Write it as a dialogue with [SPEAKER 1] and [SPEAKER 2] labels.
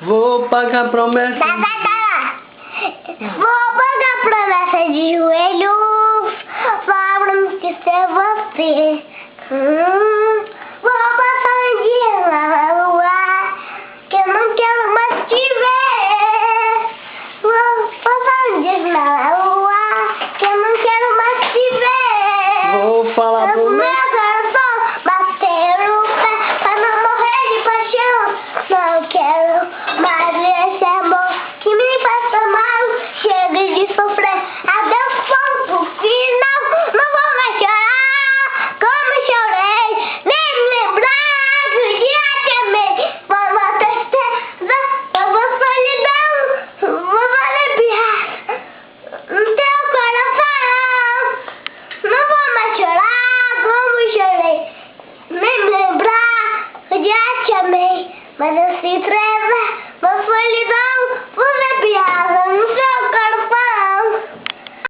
[SPEAKER 1] Vou pagar a promessa.
[SPEAKER 2] Tá. Vou pagar a promessa de joelhos. Fala pra mim que ser você. Vou passar um dia na lua, que eu não quero mais te ver. Vou passar um dia na lua, que eu não quero mais te ver.
[SPEAKER 1] Vou falar pro meu
[SPEAKER 2] coração bater o pé pra não morrer de paixão. Não quero mais esse amor que me faz tão mal. Chega de sofrer, adeus ponto final. Não vou mais chorar como chorei, nem me lembrar que o dia te amei. Foi uma tristeza, foi uma solidão, vou arrepiar no teu coração. Não vou mais chorar como chorei, nem me lembrar que o dia te amei. Mas eu se